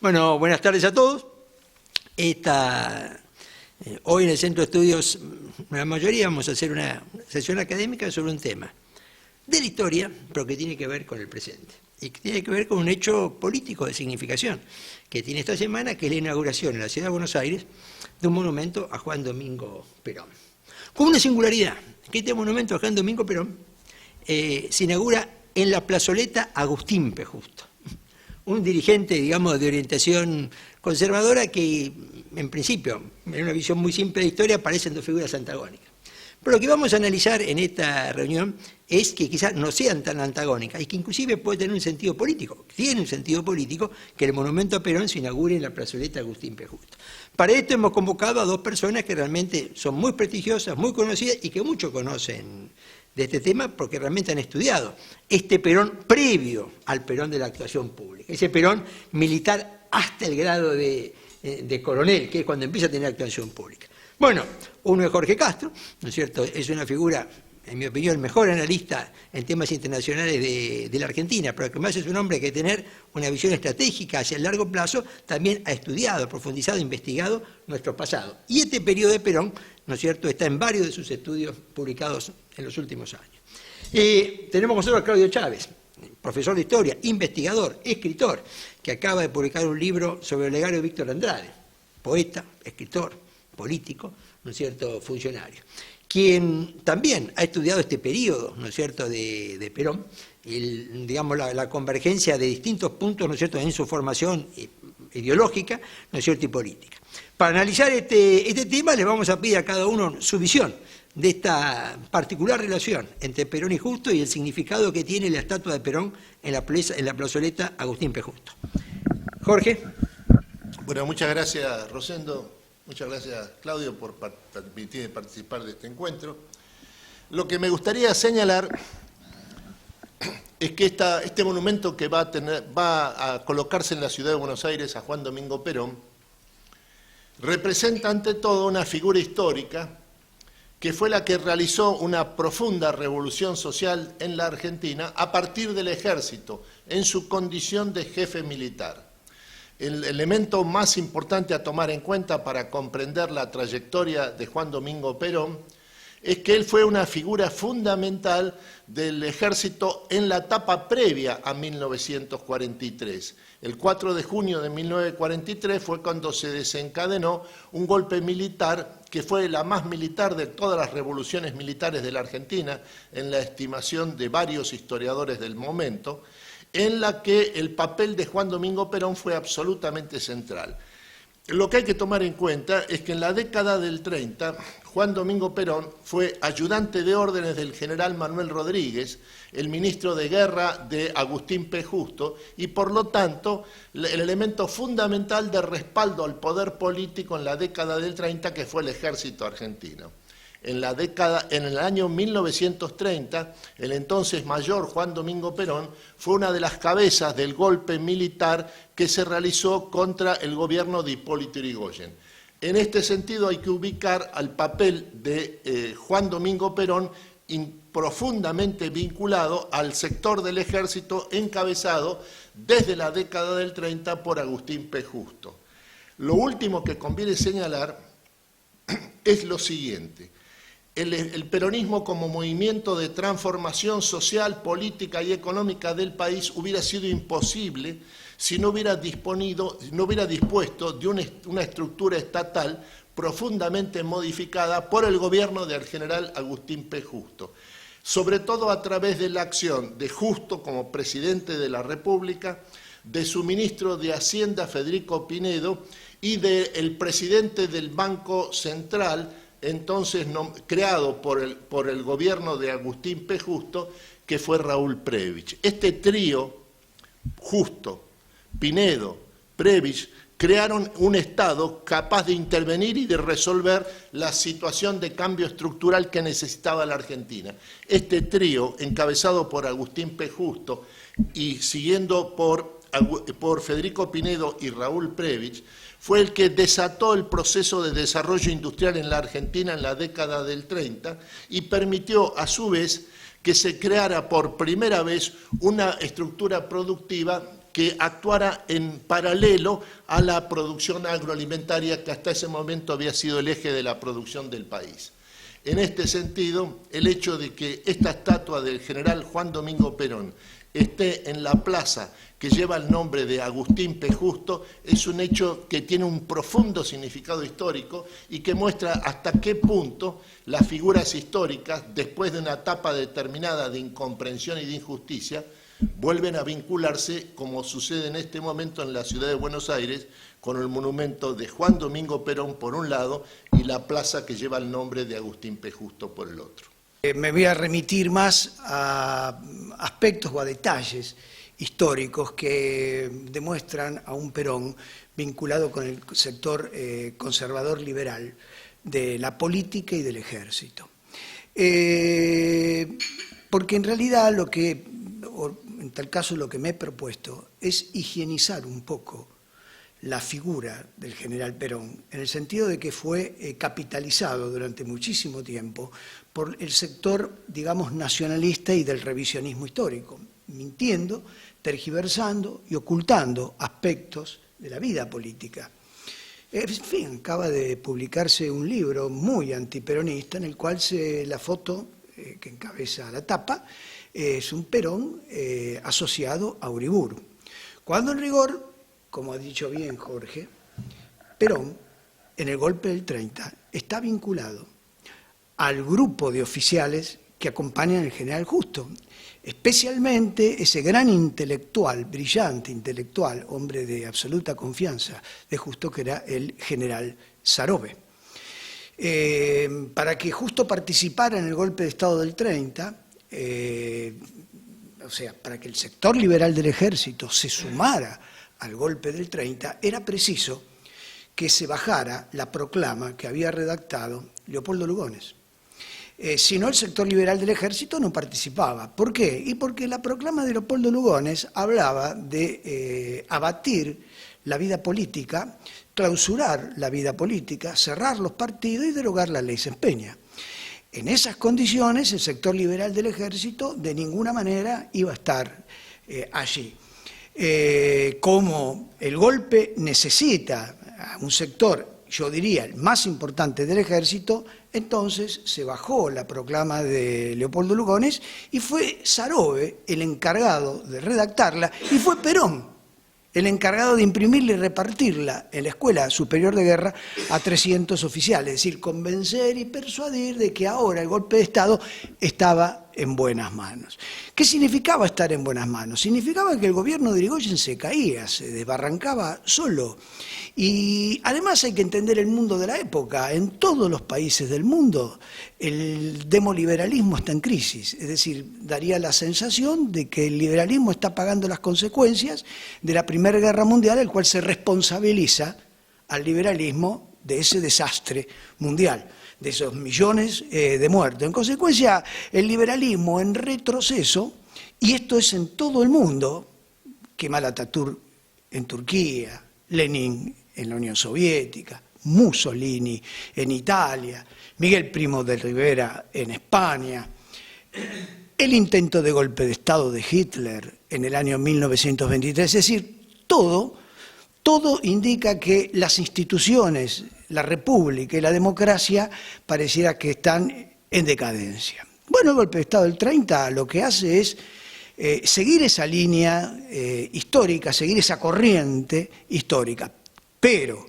Bueno, buenas tardes a todos. Hoy en el Centro de Estudios, la mayoría vamos a hacer una sesión académica sobre un tema de la historia, pero que tiene que ver con el presente y que tiene que ver con un hecho político de significación que tiene esta semana, que es la inauguración en la Ciudad de Buenos Aires de un monumento a Juan Domingo Perón. Con una singularidad, que este monumento a Juan Domingo Perón se inaugura en la plazoleta Agustín P. Justo, un dirigente, digamos, de orientación conservadora que, en principio, en una visión muy simple de historia, parecen dos figuras antagónicas. Pero lo que vamos a analizar en esta reunión es que quizás no sean tan antagónicas y que inclusive puede tener un sentido político, tiene un sentido político que el monumento a Perón se inaugure en la plazoleta Agustín P. Justo. Para esto hemos convocado a dos personas que realmente son muy prestigiosas, muy conocidas y que muchos conocen de este tema porque realmente han estudiado este Perón previo al Perón de la actuación pública, ese Perón militar hasta el grado de coronel, que es cuando empieza a tener actuación pública. Bueno, uno es Jorge Castro, ¿no es cierto? Es una figura, en mi opinión, el mejor analista en temas internacionales de la Argentina, pero que más es un hombre que tener una visión estratégica hacia el largo plazo, también ha estudiado, profundizado, investigado nuestro pasado. Y este periodo de Perón, ¿no es cierto?, está en varios de sus estudios publicados en los últimos años. Tenemos con nosotros a Claudio Chávez, profesor de historia, investigador, escritor, que acaba de publicar un libro sobre el legado de Víctor Andrade, poeta, escritor, político, ¿no es cierto?, funcionario, quien también ha estudiado este periodo, ¿no es cierto?, de Perón, digamos, la convergencia de distintos puntos, ¿no es cierto?, en su formación ideológica, ¿no es cierto?, y política. Para analizar este tema le vamos a pedir a cada uno su visión de esta particular relación entre Perón y Justo y el significado que tiene la estatua de Perón en la plazoleta Agustín P. Justo. Jorge. Bueno, muchas gracias, Rosendo. Muchas gracias, Claudio, por permitirme participar de este encuentro. Lo que me gustaría señalar es que este monumento que va a colocarse en la ciudad de Buenos Aires a Juan Domingo Perón representa ante todo una figura histórica que fue la que realizó una profunda revolución social en la Argentina a partir del ejército, en su condición de jefe militar. El elemento más importante a tomar en cuenta para comprender la trayectoria de Juan Domingo Perón es que él fue una figura fundamental del ejército en la etapa previa a 1943. El 4 de junio de 1943 fue cuando se desencadenó un golpe militar que fue la más militar de todas las revoluciones militares de la Argentina, en la estimación de varios historiadores del momento, en la que el papel de Juan Domingo Perón fue absolutamente central. Lo que hay que tomar en cuenta es que en la década del 30, Juan Domingo Perón fue ayudante de órdenes del general Manuel Rodríguez, el ministro de Guerra de Agustín P. Justo, y por lo tanto el elemento fundamental de respaldo al poder político en la década del 30, que fue el ejército argentino. En el año 1930, el entonces mayor Juan Domingo Perón fue una de las cabezas del golpe militar que se realizó contra el gobierno de Hipólito Yrigoyen. En este sentido hay que ubicar al papel de Juan Domingo Perón profundamente vinculado al sector del ejército encabezado desde la década del 30 por Agustín P. Justo. Lo último que conviene señalar es lo siguiente. El peronismo como movimiento de transformación social, política y económica del país hubiera sido imposible si no hubiera dispuesto de una estructura estatal profundamente modificada por el gobierno del general Agustín P. Justo, sobre todo a través de la acción de Justo como presidente de la República, de su ministro de Hacienda Federico Pinedo y del presidente del Banco Central, entonces creado por el gobierno de Agustín P. Justo, que fue Raúl Prebisch. Este trío, Justo, Pinedo, Prebisch, crearon un Estado capaz de intervenir y de resolver la situación de cambio estructural que necesitaba la Argentina. Este trío, encabezado por Agustín P. Justo y siguiendo por Federico Pinedo y Raúl Prebisch, fue el que desató el proceso de desarrollo industrial en la Argentina en la década del 30 y permitió a su vez que se creara por primera vez una estructura productiva que actuara en paralelo a la producción agroalimentaria que hasta ese momento había sido el eje de la producción del país. En este sentido, el hecho de que esta estatua del general Juan Domingo Perón esté en la plaza que lleva el nombre de Agustín P. Justo es un hecho que tiene un profundo significado histórico y que muestra hasta qué punto las figuras históricas, después de una etapa determinada de incomprensión y de injusticia, vuelven a vincularse, como sucede en este momento en la ciudad de Buenos Aires, con el monumento de Juan Domingo Perón por un lado y la plaza que lleva el nombre de Agustín P. Justo por el otro. Me voy a remitir más a aspectos o a detalles históricos que demuestran a un Perón vinculado con el sector conservador liberal de la política y del ejército. Porque en realidad en tal caso lo que me he propuesto es higienizar un poco la figura del general Perón, en el sentido de que fue capitalizado durante muchísimo tiempo por el sector, digamos, nacionalista y del revisionismo histórico, mintiendo, tergiversando y ocultando aspectos de la vida política. En fin, acaba de publicarse un libro muy antiperonista en el cual la foto que encabeza la tapa es un Perón asociado a Uriburu. Cuando en rigor, como ha dicho bien Jorge, Perón, en el golpe del 30, está vinculado al grupo de oficiales que acompañan al general Justo, especialmente ese gran intelectual, brillante intelectual, hombre de absoluta confianza de Justo, que era el general Sarobe. Para que Justo participara en el golpe de Estado del 30, o sea, para que el sector liberal del ejército se sumara al golpe del 30, era preciso que se bajara la proclama que había redactado Leopoldo Lugones. Si no, el sector liberal del ejército no participaba. ¿Por qué? Y porque la proclama de Leopoldo Lugones hablaba de abatir la vida política, clausurar la vida política, cerrar los partidos y derogar la ley Sempegna. En esas condiciones, el sector liberal del ejército de ninguna manera iba a estar allí. Como el golpe necesita a un sector, yo diría, el más importante del ejército, entonces se bajó la proclama de Leopoldo Lugones y fue Sarobe el encargado de redactarla y fue Perón el encargado de imprimirla y repartirla en la Escuela Superior de Guerra a 300 oficiales, es decir, convencer y persuadir de que ahora el golpe de Estado estaba en buenas manos. ¿Qué significaba estar en buenas manos? Significaba que el gobierno de Irigoyen se caía, se desbarrancaba solo. Y además hay que entender el mundo de la época. En todos los países del mundo el demoliberalismo está en crisis, es decir, daría la sensación de que el liberalismo está pagando las consecuencias de la Primera Guerra Mundial, el cual se responsabiliza al liberalismo de ese desastre mundial, de esos millones de muertos. En consecuencia, el liberalismo en retroceso, y esto es en todo el mundo, Kemal Atatürk en Turquía, Lenin en la Unión Soviética, Mussolini en Italia, Miguel Primo de Rivera en España, el intento de golpe de Estado de Hitler en el año 1923, es decir, todo indica que las instituciones, la república y la democracia pareciera que están en decadencia. Bueno, el golpe de Estado del 30 lo que hace es seguir esa línea histórica, seguir esa corriente histórica, pero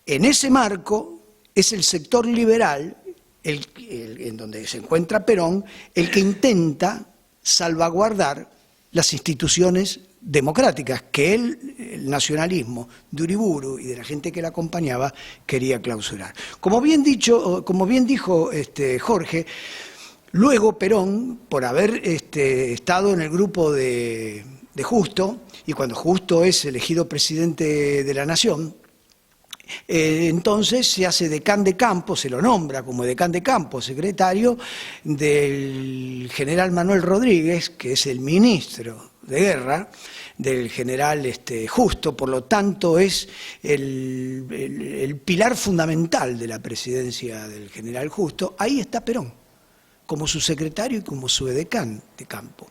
en ese marco es el sector liberal, en donde se encuentra Perón, el que intenta salvaguardar las instituciones democráticas que el nacionalismo de Uriburu y de la gente que la acompañaba quería clausurar. Como bien dijo Jorge, luego Perón, por haber estado en el grupo de Justo, y cuando Justo es elegido presidente de la Nación, entonces se hace decán de campo, se lo nombra como decán de campo, secretario del general Manuel Rodríguez, que es el ministro de guerra del general Justo, por lo tanto es el pilar fundamental de la presidencia del general Justo. Ahí está Perón, como su secretario y como su edecán de campo.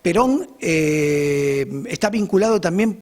Perón está vinculado también